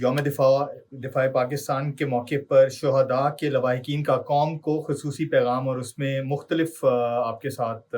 یوم دفاع پاکستان کے موقع پر شہداء کے لواحقین کا قوم کو خصوصی پیغام، اور اس میں مختلف آپ کے ساتھ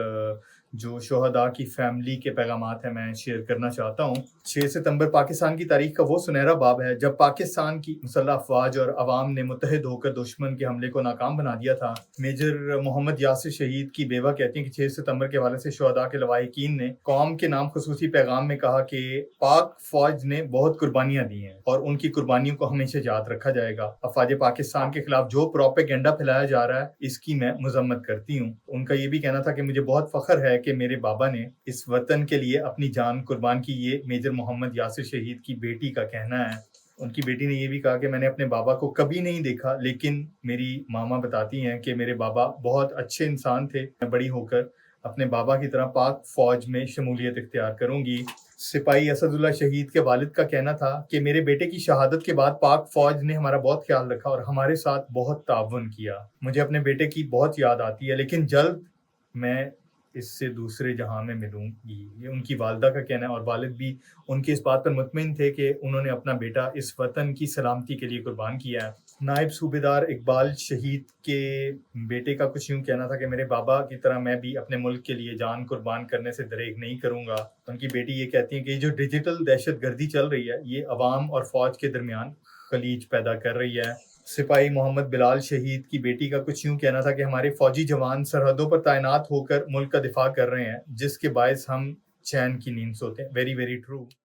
جو شہداء کی فیملی کے پیغامات ہیں میں شیئر کرنا چاہتا ہوں۔ 6 ستمبر پاکستان کی تاریخ کا وہ سنہرا باب ہے جب پاکستان کی مسلح افواج اور عوام نے متحد ہو کر دشمن کے حملے کو ناکام بنا دیا تھا۔ میجر محمد یاسر شہید کی بیوہ کہتی ہیں کہ 6 ستمبر کے حوالے سے شہداء کے لواحقین نے قوم کے نام خصوصی پیغام میں کہا کہ پاک فوج نے بہت قربانیاں دی ہیں اور ان کی قربانیوں کو ہمیشہ یاد رکھا جائے گا۔ افواج پاکستان کے خلاف جو پروپیگنڈا پھیلایا جا رہا ہے اس کی میں مذمت کرتی ہوں۔ ان کا یہ بھی کہنا تھا کہ مجھے بہت فخر ہے کہ میرے بابا نے اس وطن کے لیے اپنی جان قربان کی۔ یہ میجر محمد یاسر شہید کی بیٹی کا کہنا ہے۔ ان کی بیٹی نے یہ بھی کہا کہ میں نے اپنے بابا کو کبھی نہیں دیکھا، لیکن میری ماما بتاتی ہیں کہ میرے بابا بہت اچھے انسان تھے۔ میں بڑی ہو کر اپنے بابا کی طرح پاک فوج میں شمولیت اختیار کروں گی۔ سپاہی اسد اللہ شہید کے والد کا کہنا تھا کہ میرے بیٹے کی شہادت کے بعد پاک فوج نے ہمارا بہت خیال رکھا اور ہمارے ساتھ بہت تعاون کیا۔ مجھے اپنے بیٹے کی بہت یاد آتی ہے، لیکن جلد میں اس سے دوسرے جہاں میں ملوں گی۔ یہ ان کی والدہ کا کہنا ہے، اور والد بھی ان کے اس بات پر مطمئن تھے کہ انہوں نے اپنا بیٹا اس وطن کی سلامتی کے لیے قربان کیا ہے۔ نائب صوبیدار اقبال شہید کے بیٹے کا کچھ یوں کہنا تھا کہ میرے بابا کی طرح میں بھی اپنے ملک کے لیے جان قربان کرنے سے دریغ نہیں کروں گا۔ ان کی بیٹی یہ کہتی ہیں کہ یہ جو ڈیجیٹل دہشت گردی چل رہی ہے یہ عوام اور فوج کے درمیان خلیج پیدا کر رہی ہے۔ سپاہی محمد بلال شہید کی بیٹی کا کچھ یوں کہنا تھا کہ ہمارے فوجی جوان سرحدوں پر تعینات ہو کر ملک کا دفاع کر رہے ہیں، جس کے باعث ہم چین کی نیند سوتے ہیں۔ Very very true.